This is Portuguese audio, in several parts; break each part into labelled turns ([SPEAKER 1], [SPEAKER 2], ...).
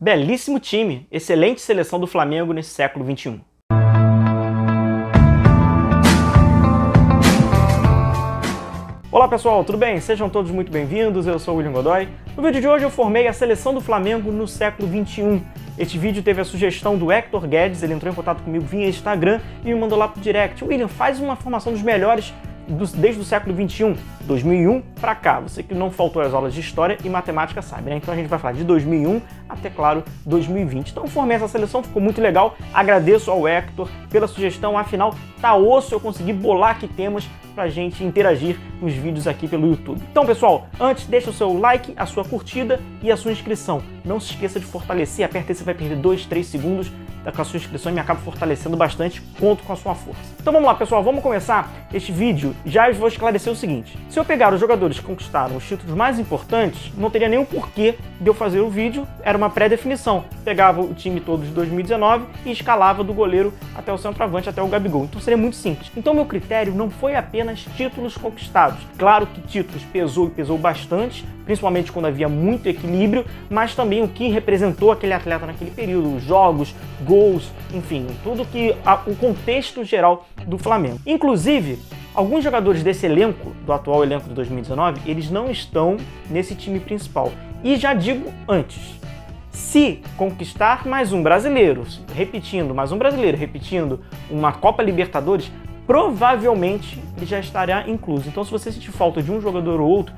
[SPEAKER 1] Belíssimo time, excelente seleção do Flamengo nesse século XXI. Olá pessoal, tudo bem? Sejam todos muito bem-vindos, eu sou o William Godoy. No vídeo de hoje eu formei a seleção do Flamengo no século XXI. Este vídeo teve a sugestão do Hector Guedes, ele entrou em contato comigo via Instagram e me mandou lá pro direct. William, faz uma formação dos melhores desde o século XXI, 2001 para cá. Você que não faltou as aulas de História e Matemática sabe, né? Então a gente vai falar de 2001 até, claro, 2020. Então formei essa seleção, ficou muito legal. Agradeço ao Hector pela sugestão, afinal, tá osso eu conseguir bolar aqui temas pra gente interagir nos vídeos aqui pelo YouTube. Então, pessoal, antes deixa o seu like, a sua curtida e a sua inscrição. Não se esqueça de fortalecer, aperta aí, você vai perder 2, 3 segundos com a sua inscrição e me acaba fortalecendo bastante, conto com a sua força. Então vamos lá, pessoal, vamos começar este vídeo. Já vou esclarecer o seguinte: se eu pegar os jogadores que conquistaram os títulos mais importantes, não teria nenhum porquê de eu fazer o vídeo, era uma pré-definição. Pegava o time todo de 2019 e escalava do goleiro até o centroavante, até o Gabigol. Então seria muito simples. Então meu critério não foi apenas títulos conquistados. Claro que títulos pesou e pesou bastante, principalmente quando havia muito equilíbrio, mas também o que representou aquele atleta naquele período, os jogos, gols, enfim, tudo que o contexto geral do Flamengo. Inclusive, alguns jogadores desse elenco, do atual elenco de 2019, eles não estão nesse time principal. E já digo antes, se conquistar mais um brasileiro, repetindo uma Copa Libertadores, provavelmente ele já estará incluso. Então, se você sentir falta de um jogador ou outro,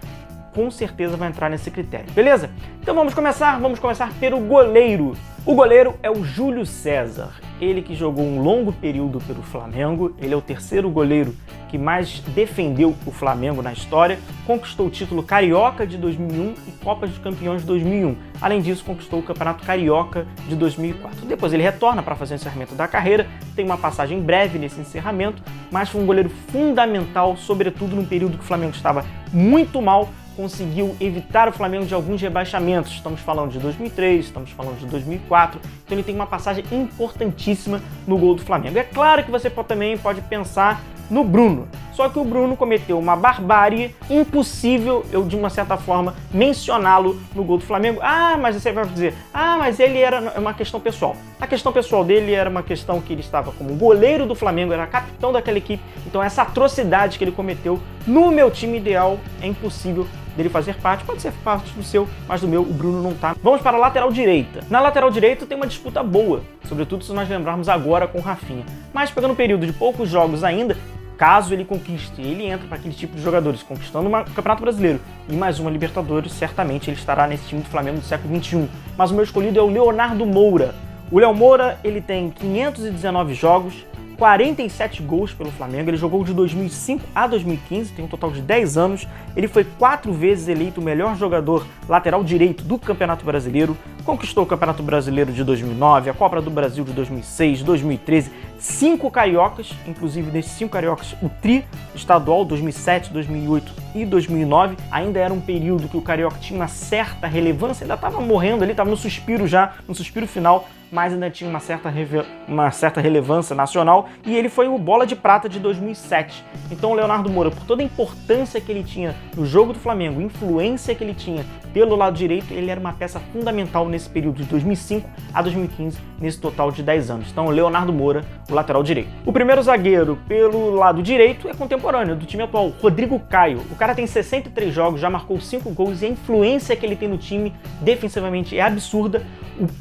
[SPEAKER 1] com certeza vai entrar nesse critério, beleza? Então vamos começar pelo goleiro. O goleiro é o Júlio César, ele que jogou um longo período pelo Flamengo, ele é o terceiro goleiro que mais defendeu o Flamengo na história, conquistou o título Carioca de 2001 e Copa dos Campeões de 2001. Além disso, conquistou o Campeonato Carioca de 2004. Depois ele retorna para fazer o encerramento da carreira, tem uma passagem breve nesse encerramento, mas foi um goleiro fundamental, sobretudo num período que o Flamengo estava muito mal, conseguiu evitar o Flamengo de alguns rebaixamentos. Estamos falando de 2003, estamos falando de 2004, então ele tem uma passagem importantíssima no gol do Flamengo. É claro que você também pode pensar no Bruno, só que o Bruno cometeu uma barbárie impossível, eu de uma certa forma, mencioná-lo no gol do Flamengo. Mas você vai dizer, mas ele era uma questão pessoal. A questão pessoal dele era uma questão que ele estava como goleiro do Flamengo, era capitão daquela equipe, então essa atrocidade que ele cometeu no meu time ideal é impossível dele fazer parte, pode ser parte do seu, mas do meu o Bruno não tá. Vamos para a lateral direita. Na lateral direita tem uma disputa boa, sobretudo se nós lembrarmos agora com o Rafinha. Mas pegando um período de poucos jogos ainda, caso ele conquiste, ele entra para aquele tipo de jogadores, conquistando um Campeonato Brasileiro e mais uma Libertadores, certamente ele estará nesse time do Flamengo do século XXI. Mas o meu escolhido é o Leonardo Moura. O Léo Moura, ele tem 519 jogos, 47 gols pelo Flamengo, ele jogou de 2005 a 2015, tem um total de 10 anos, ele foi 4 vezes eleito o melhor jogador lateral direito do Campeonato Brasileiro, conquistou o Campeonato Brasileiro de 2009, a Copa do Brasil de 2006, 2013, 5 cariocas, inclusive desses 5 cariocas, o tri estadual 2007, 2008 e 2009, ainda era um período que o carioca tinha uma certa relevância, ainda estava morrendo ali, estava no suspiro já, no suspiro final, mas ainda tinha uma certa relevância nacional, e ele foi o Bola de Prata de 2007. Então o Leonardo Moura, por toda a importância que ele tinha no jogo do Flamengo, influência que ele tinha pelo lado direito, ele era uma peça fundamental nesse período de 2005 a 2015, nesse total de 10 anos. Então o Leonardo Moura, o lateral direito. O primeiro zagueiro pelo lado direito é contemporâneo, do time atual, Rodrigo Caio. O cara tem 63 jogos, já marcou 5 gols e a influência que ele tem no time defensivamente é absurda.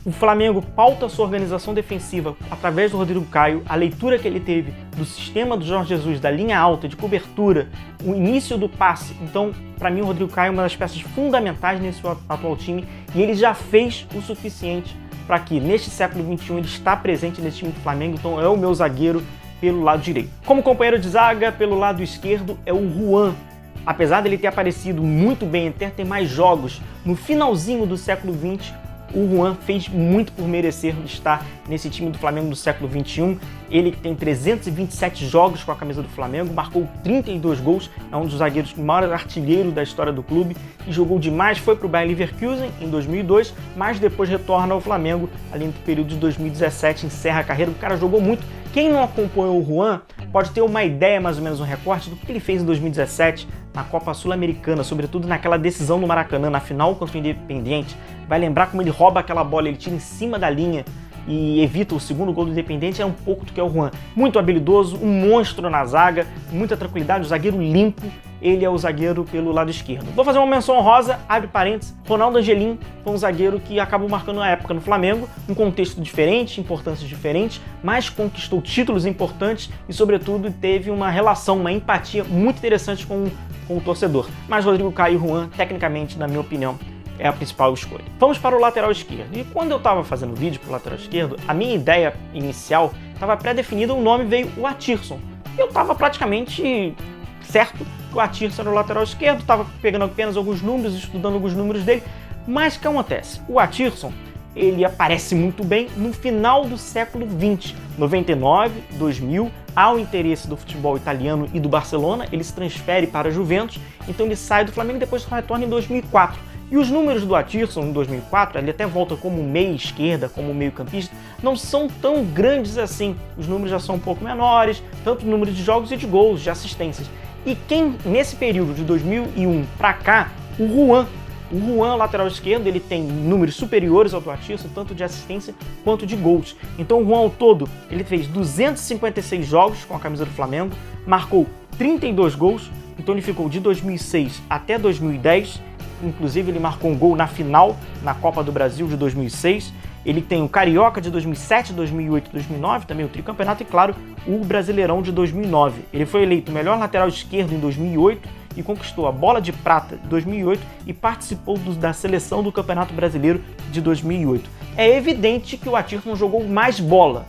[SPEAKER 1] O Flamengo pauta sua organização defensiva através do Rodrigo Caio, a leitura que ele teve do sistema do Jorge Jesus, da linha alta, de cobertura, o início do passe. Então, para mim, o Rodrigo Caio é uma das peças fundamentais nesse atual time e ele já fez o suficiente para que, neste século XXI, ele está presente nesse time do Flamengo, então é o meu zagueiro pelo lado direito. Como companheiro de zaga, pelo lado esquerdo, é o Juan. Apesar dele ter aparecido muito bem, até ter mais jogos no finalzinho do século XX, o Juan fez muito por merecer estar nesse time do Flamengo do século XXI. Ele que tem 327 jogos com a camisa do Flamengo, marcou 32 gols, é um dos zagueiros maior artilheiro da história do clube e jogou demais, foi para o Bayer Leverkusen em 2002, mas depois retorna ao Flamengo ali no período de 2017, encerra a carreira. O cara jogou muito Quem não acompanhou o Juan pode ter uma ideia, mais ou menos um recorte, do que ele fez em 2017 na Copa Sul-Americana, sobretudo naquela decisão no Maracanã, na final contra o Independiente. Vai lembrar como ele rouba aquela bola, ele tira em cima da linha e evita o segundo gol do Independiente. É um pouco do que é o Juan. Muito habilidoso, um monstro na zaga, muita tranquilidade, um zagueiro limpo. Ele é o zagueiro pelo lado esquerdo. Vou fazer uma menção honrosa, abre parênteses, Ronaldo Angelim foi um zagueiro que acabou marcando a época no Flamengo, um contexto diferente, importâncias diferentes, mas conquistou títulos importantes e, sobretudo, teve uma relação, uma empatia muito interessante com o torcedor. Mas Rodrigo Caio e Juan, tecnicamente, na minha opinião, é a principal escolha. Vamos para o lateral esquerdo. E quando eu estava fazendo o vídeo para o lateral esquerdo, a minha ideia inicial estava pré-definida, o nome veio o Atirson. Eu estava praticamente certo que o Atirson era o lateral esquerdo, estava pegando apenas alguns números, estudando alguns números dele, mas o que acontece? O Atirson, ele aparece muito bem no final do século XX, 99, 2000, há o interesse do futebol italiano e do Barcelona, ele se transfere para a Juventus, então ele sai do Flamengo e depois retorna em 2004. E os números do Atirson em 2004, ele até volta como meia esquerda, como meio campista, não são tão grandes assim. Os números já são um pouco menores, tanto o número de jogos e de gols, de assistências. E quem, nesse período de 2001 para cá, o Juan, lateral esquerdo, ele tem números superiores ao do Atirson, tanto de assistência quanto de gols. Então o Juan, ao todo, ele fez 256 jogos com a camisa do Flamengo, marcou 32 gols, então ele ficou de 2006 até 2010, inclusive ele marcou um gol na final, na Copa do Brasil de 2006, ele tem o Carioca de 2007, 2008 e 2009, também o tricampeonato e, claro, o Brasileirão de 2009. Ele foi eleito o melhor lateral esquerdo em 2008 e conquistou a Bola de Prata de 2008 e participou da seleção do Campeonato Brasileiro de 2008. É evidente que o Atirson jogou mais bola,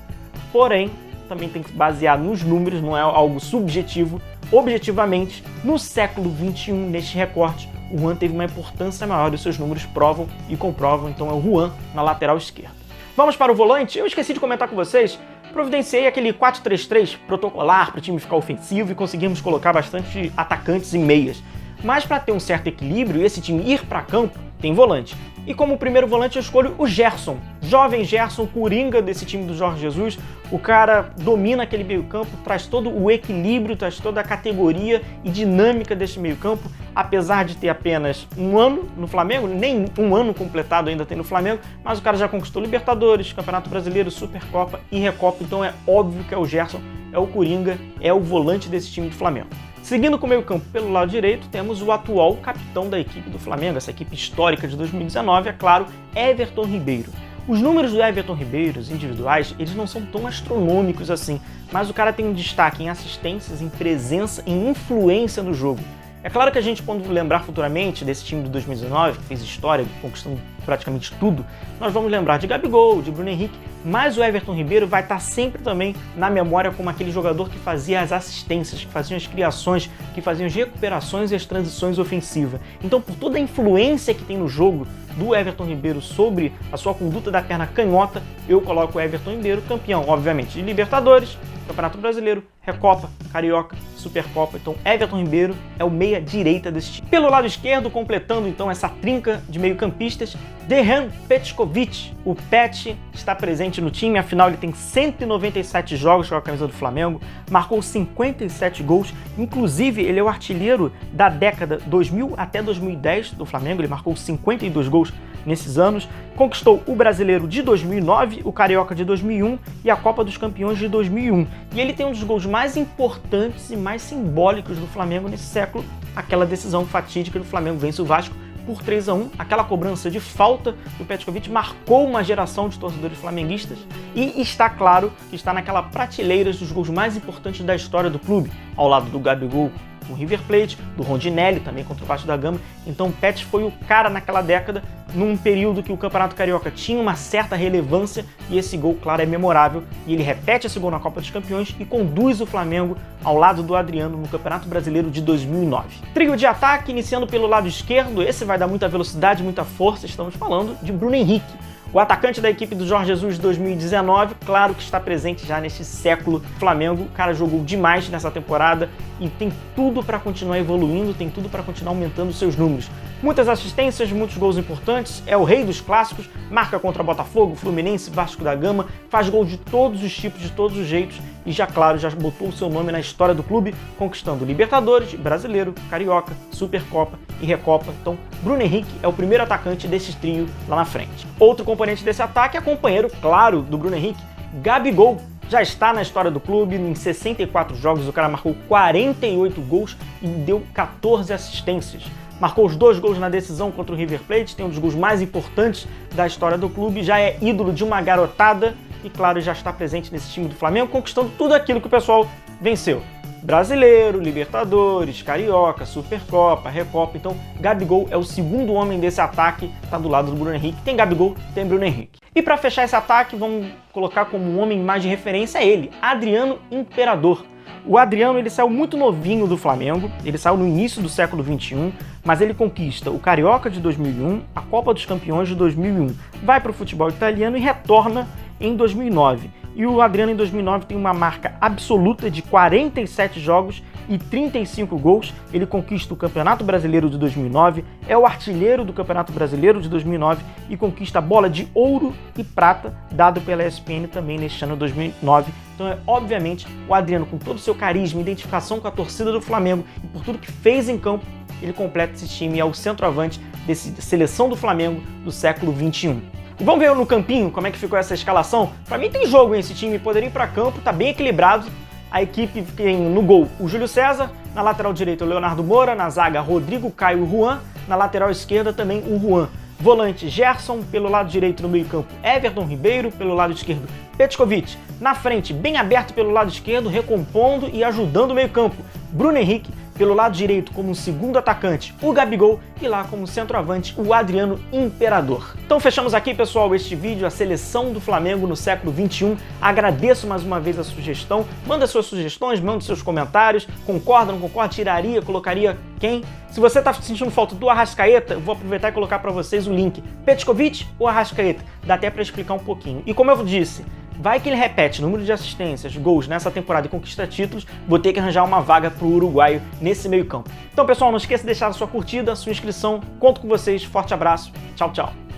[SPEAKER 1] porém, também tem que basear nos números, não é algo subjetivo. Objetivamente, no século XXI, neste recorte, o Juan teve uma importância maior e os seus números provam e comprovam, então é o Juan na lateral esquerda. Vamos para o volante? Eu esqueci de comentar com vocês, providenciei aquele 4-3-3 protocolar para o time ficar ofensivo e conseguimos colocar bastante atacantes e meias. Mas para ter um certo equilíbrio e esse time ir para campo, tem volante. E como primeiro volante eu escolho o Gerson, jovem Gerson, coringa desse time do Jorge Jesus. O cara domina aquele meio campo, traz todo o equilíbrio, traz toda a categoria e dinâmica desse meio campo. Apesar de ter apenas um ano no Flamengo, nem um ano completado ainda tem no Flamengo, mas o cara já conquistou Libertadores, Campeonato Brasileiro, Supercopa e Recopa, então é óbvio que é o Gerson, é o coringa, é o volante desse time do Flamengo. Seguindo com o meio campo pelo lado direito, temos o atual capitão da equipe do Flamengo, essa equipe histórica de 2019, é claro, Everton Ribeiro. Os números do Everton Ribeiro, os individuais, eles não são tão astronômicos assim, mas o cara tem um destaque em assistências, em presença, em influência no jogo. É claro que a gente, quando lembrar futuramente desse time de 2019, que fez história, conquistando praticamente tudo, nós vamos lembrar de Gabigol, de Bruno Henrique, mas o Everton Ribeiro vai estar sempre também na memória como aquele jogador que fazia as assistências, que fazia as criações, que fazia as recuperações e as transições ofensivas. Então, por toda a influência que tem no jogo do Everton Ribeiro sobre a sua conduta da perna canhota, eu coloco o Everton Ribeiro campeão, obviamente, de Libertadores, Campeonato Brasileiro, Recopa, Carioca, Supercopa. Então Everton Ribeiro é o meia-direita desse time. Pelo lado esquerdo, completando então essa trinca de meio-campistas, Dejan Petkovic. O Pet está presente no time, afinal ele tem 197 jogos com a camisa do Flamengo, marcou 57 gols, inclusive ele é o artilheiro da década 2000 até 2010 do Flamengo, ele marcou 52 gols nesses anos, conquistou o Brasileiro de 2009, o Carioca de 2001 e a Copa dos Campeões de 2001. E ele tem um dos gols mais importantes e mais simbólicos do Flamengo nesse século, aquela decisão fatídica do Flamengo vence o Vasco por 3-1, aquela cobrança de falta do Petkovic marcou uma geração de torcedores flamenguistas e está claro que está naquela prateleira dos gols mais importantes da história do clube, ao lado do Gabigol com o River Plate, do Rondinelli também contra o Vasco da Gama. Então o Pet foi o cara naquela década, num período que o Campeonato Carioca tinha uma certa relevância e esse gol, claro, é memorável e ele repete esse gol na Copa dos Campeões e conduz o Flamengo ao lado do Adriano no Campeonato Brasileiro de 2009. Trio de ataque, iniciando pelo lado esquerdo, esse vai dar muita velocidade, muita força, estamos falando de Bruno Henrique. O atacante da equipe do Jorge Jesus de 2019, claro que está presente já neste século Flamengo. O cara jogou demais nessa temporada e tem tudo para continuar evoluindo, tem tudo para continuar aumentando seus números. Muitas assistências, muitos gols importantes, é o rei dos clássicos, marca contra Botafogo, Fluminense, Vasco da Gama, faz gol de todos os tipos, de todos os jeitos e já, claro, já botou o seu nome na história do clube, conquistando Libertadores, Brasileiro, Carioca, Supercopa e Recopa. Então, Bruno Henrique é o primeiro atacante desse trio lá na frente. Outro componente desse ataque é companheiro, claro, do Bruno Henrique, Gabigol. Já está na história do clube, em 64 jogos o cara marcou 48 gols e deu 14 assistências. Marcou os 2 gols na decisão contra o River Plate, tem um dos gols mais importantes da história do clube, já é ídolo de uma garotada e, claro, já está presente nesse time do Flamengo, conquistando tudo aquilo que o pessoal venceu. Brasileiro, Libertadores, Carioca, Supercopa, Recopa. Então, Gabigol é o segundo homem desse ataque, está do lado do Bruno Henrique. Tem Gabigol, tem Bruno Henrique. E para fechar esse ataque, vamos colocar como um homem mais de referência ele, Adriano Imperador. O Adriano ele saiu muito novinho do Flamengo, ele saiu no início do século XXI, mas ele conquista o Carioca de 2001, a Copa dos Campeões de 2001, vai para o futebol italiano e retorna em 2009. E o Adriano em 2009 tem uma marca absoluta de 47 jogos e 35 gols. Ele conquista o Campeonato Brasileiro de 2009, é o artilheiro do Campeonato Brasileiro de 2009 e conquista a bola de ouro e prata dado pela ESPN também neste ano de 2009. Então é obviamente o Adriano, com todo o seu carisma, identificação com a torcida do Flamengo e por tudo que fez em campo, ele completa esse time e é o centroavante dessa seleção do Flamengo do século XXI. E vamos ver no campinho como é que ficou essa escalação. Para mim tem jogo esse time, poderia ir para campo, tá bem equilibrado. A equipe tem no gol o Júlio César, na lateral direita o Leonardo Moura, na zaga Rodrigo, Caio e Juan, na lateral esquerda também o Juan. Volante Gerson, pelo lado direito no meio-campo Everton Ribeiro, pelo lado esquerdo Petkovic. Na frente, bem aberto pelo lado esquerdo, recompondo e ajudando o meio-campo Bruno Henrique. Pelo lado direito, como segundo atacante, o Gabigol, e lá como centroavante, o Adriano Imperador. Então fechamos aqui, pessoal, este vídeo, a seleção do Flamengo no século XXI. Agradeço mais uma vez a sugestão. Manda suas sugestões, manda seus comentários. Concorda, não concorda? Tiraria, colocaria quem? Se você está sentindo falta do Arrascaeta, eu vou aproveitar e colocar para vocês o link. Petkovic ou Arrascaeta? Dá até para explicar um pouquinho. E como eu disse, vai que ele repete número de assistências, gols nessa temporada e conquista títulos, vou ter que arranjar uma vaga para o uruguaio nesse meio campo. Então, pessoal, não esqueça de deixar a sua curtida, a sua inscrição. Conto com vocês. Forte abraço. Tchau, tchau.